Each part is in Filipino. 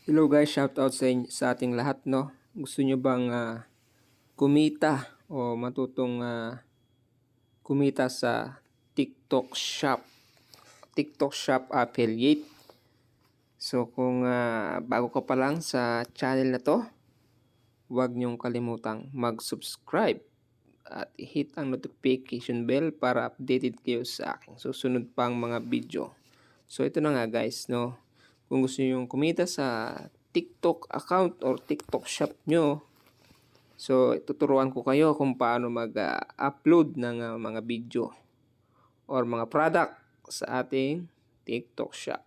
Hello guys, shoutout sa ating lahat, no. Gusto nyo bang kumita o matutong kumita sa TikTok Shop? TikTok Shop affiliate. So kung bago ka pa lang sa channel na to, huwag nyong kalimutang mag-subscribe at hit ang notification bell para updated kayo sa aking susunod pang mga video. So ito na nga guys, no. Kung gusto niyo kumita sa TikTok account or TikTok shop nyo, so tuturuan ko kayo kung paano mag-upload ng mga video or mga product sa ating TikTok shop.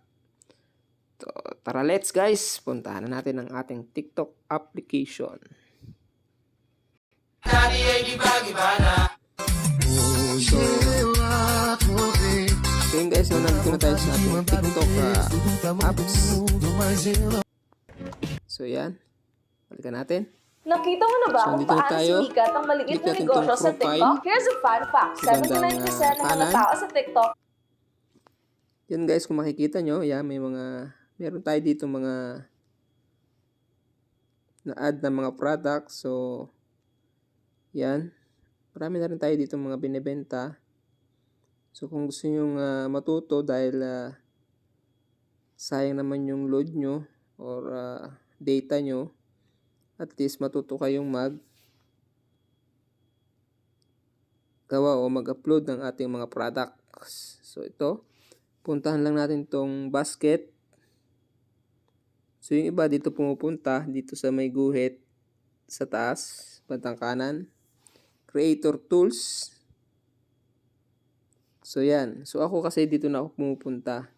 So, tara let's guys, puntahan na natin ang ating TikTok application. So yun guys, nandito na tayo sa ating TikTok apps. So yan, balikan natin. Nakita mo na ba So, kung dito na paano tayo. sumikat ang maliit Click na natin negosyo tong sa profile. TikTok? Here's a fun fact. Sa bandang, 79% ng mga kanan. tao sa TikTok. Yan guys, kung makikita nyo, yan, meron tayo dito mga na-add na mga products. So, yan. Marami na rin tayo dito mga binibenta. So, kung gusto nyo matuto dahil sayang naman yung load nyo or data nyo, at least matuto kayong gawa o mag-upload ng ating mga products. So, ito. Puntahan lang natin tong basket. So, yung iba dito pumupunta, dito sa may guhit sa taas, bandang kanan. Creator Tools. So, yan. So, ako kasi dito na ako pumupunta.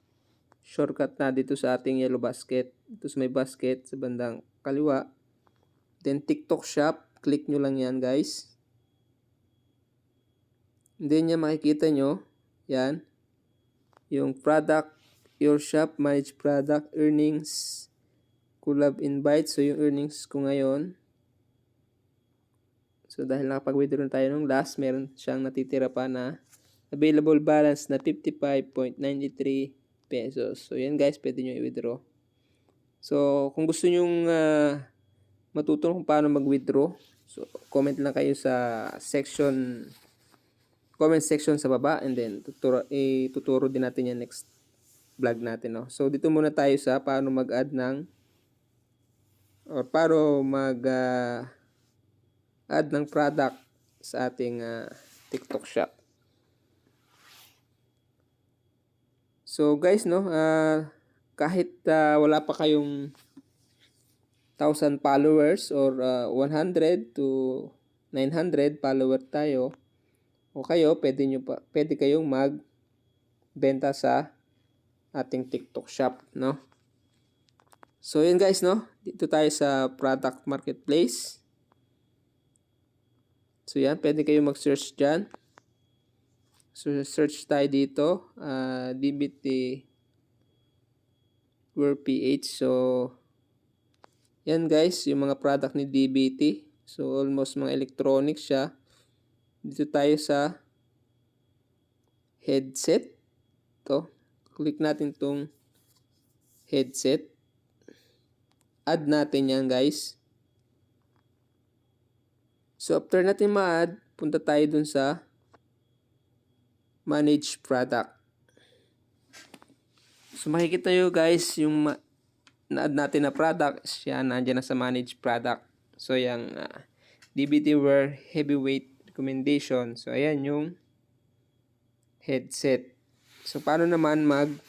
Shortcut na dito sa ating yellow basket. Dito sa may basket sa bandang kaliwa. Then, TikTok Shop. Click nyo lang yan, guys. And then, yan makikita nyo. Yan. Yung product, your shop, manage product, earnings, collab invite. So, yung earnings ko ngayon. So, dahil nakapag-withdraw tayo nung last, meron siyang natitira pa na available balance na 55.93 pesos. So, yan guys, pwede nyo i-withdraw. So, kung gusto nyong matuto kung paano mag-withdraw, so, comment lang kayo sa comment section sa baba, and then tuturo din natin yan next vlog natin, no? So, dito muna tayo sa paano mag-add or paano add ng product sa ating TikTok shop. So guys, no, kahit wala pa kayong 1,000 followers or 100 to 900 follower tayo, o kayo, pwede kayong magbenta sa ating TikTok shop, no? So yun guys, no, dito tayo sa product marketplace. So yan, pwede kayong mag-search dyan. So search tayo dito, DBT Word PH. So yan guys, yung mga product ni DBT. So almost mga electronics siya. Dito tayo sa headset. To, click natin tong headset. Add natin yan guys. So after natin ma-add, punta tayo dun sa manage product. So makikita nyo guys, yung na-add natin na product, siya nandiyan na sa manage product. So yung DBT Wear Heavyweight Recommendation. So ayan yung headset. So paano naman mag-add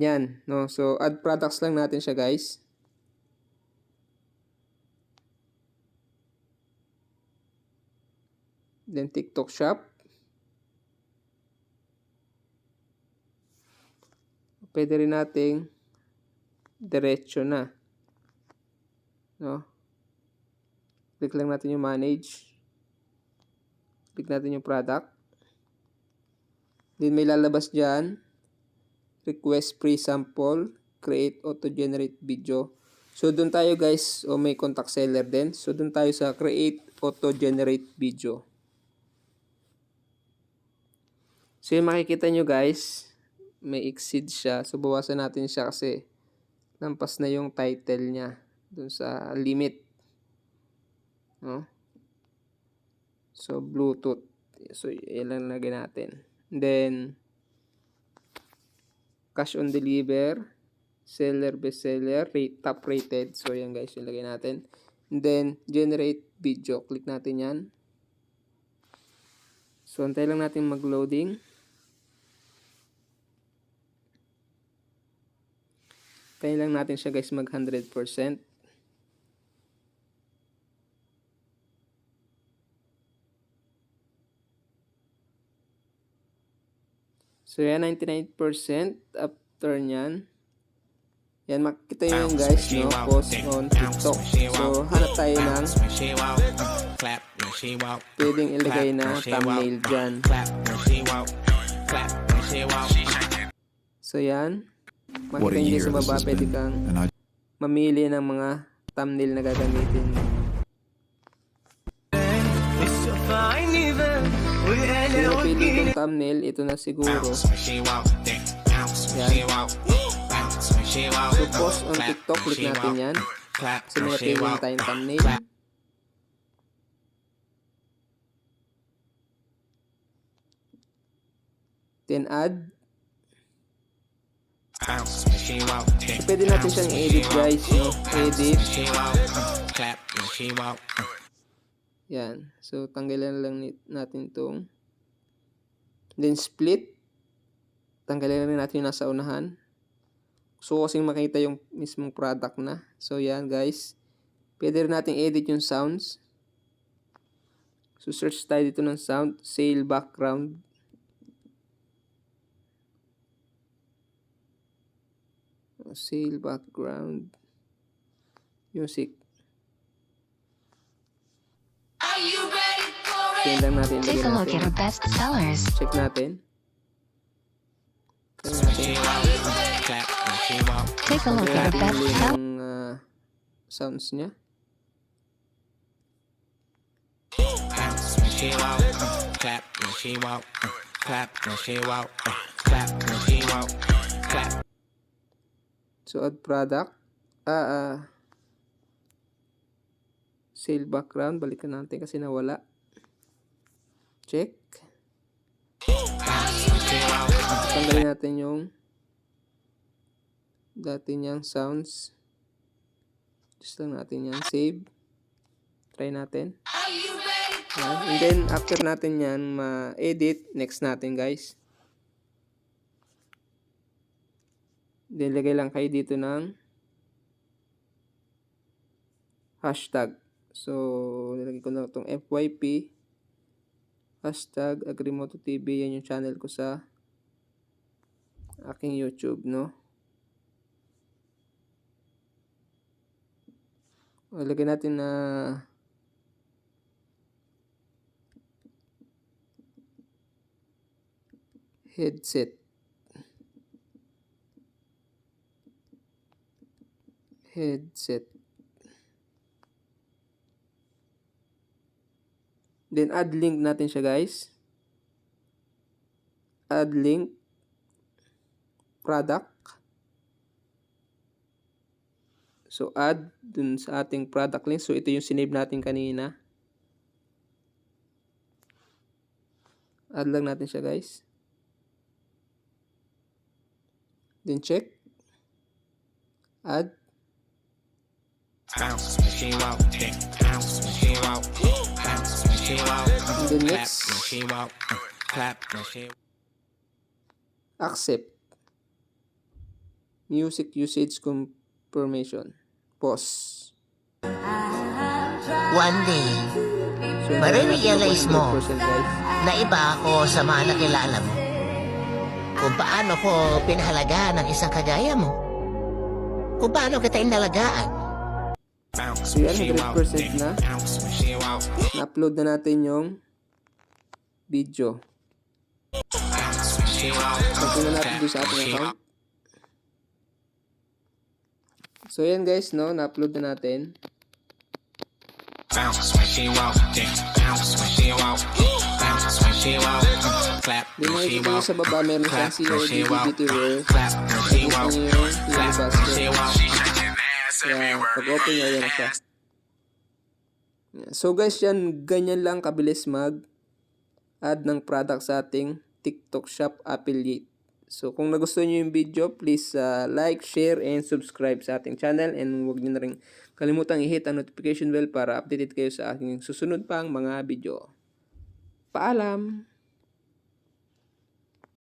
nyan, no? So add products lang natin siya guys. Then TikTok shop. Pwede rin nating diretso na, no? Click lang natin yung manage. Click natin yung product. Then may lalabas dyan. Request free sample. Create auto-generate video. So doon tayo guys, o may contact seller din. So doon tayo sa create auto-generate video. So yung makikita nyo guys, may exceed siya. So bawasan natin siya kasi lampas na yung title niya dun sa limit. No? So, Bluetooth. So, yan lang lagay natin. Then, cash on deliver, seller, bestseller, top rated. So, yan guys, yung lagay natin. And then, generate video. Click natin yan. So, antay lang natin mag-loading. Antayin lang natin siya guys mag 100%. So, yan, 99%. After nyan, yan, makikita nyo yung guys, no? Post on TikTok. So, hanap tayo ng pwedeng ilagay na thumbnail dyan. So, yan. Makikita nyo sa baba, pwede kang mamili ng mga thumbnail na gagamitin mo. So, napili itong thumbnail, ito na siguro. Yan. So, post on TikTok, click natin yan. So, may napili na tayong thumbnail. Then, add. So, pwede natin siyang edit guys, no? Edit. Yan. So, tanggalan lang natin itong. Then, split. Tanggalan lang natin yung nasa unahan. So, kasing makita yung mismong product na. So, yan guys. Pwede rin natin edit yung sounds. So, search tayo dito ng sound. Sale background. Sale background. Music. Yan lang natin. Take a look at our best sellers. Check natin. Take a look at our best sellers. Yung sounds niya. So, add product. Sale background. Balikan natin kasi nawala. Check. Tanggalin natin yung dati niyang sounds. Just lang natin yan. Save. Try natin. Yan. And then, after natin yan ma-edit, next natin guys. Then, lagay lang kayo dito ng hashtag. So, nilagay ko na itong FYP. Hashtag Agrimoto TV. Yan yung channel ko sa aking YouTube, no? O, lagay natin na headset. Then, add link natin siya, guys. Add link. Product. So, add dun sa ating product link. So, ito yung sinave natin kanina. Add lang natin siya, guys. Then, check. Add. And then next, accept. Music usage confirmation. Pause. One day, So, marirealize mo 100% guys. na iba ako sa mga nakilala mo. Kung paano ko pinahalagaan ang isang kagaya mo. Kung paano kita inalagaan. So yan, 100% na. Na-upload na natin yung video. Pagpunta natin doon sa ating account. So yan guys, no, na-upload na natin. Then makikita nyo sa baba, meron siyang COD, DDT Wear. Gusto nyo yung basket. Kaya pag-open nyo, ayan na siya. So guys, yan, ganyan lang kabilis mag-add ng product sa ating TikTok Shop Affiliate. So kung nagustuhan nyo yung video, please like, share, and subscribe sa ating channel. And huwag nyo na rin kalimutang i-hit ang notification bell para updated kayo sa aking susunod pang mga video. Paalam!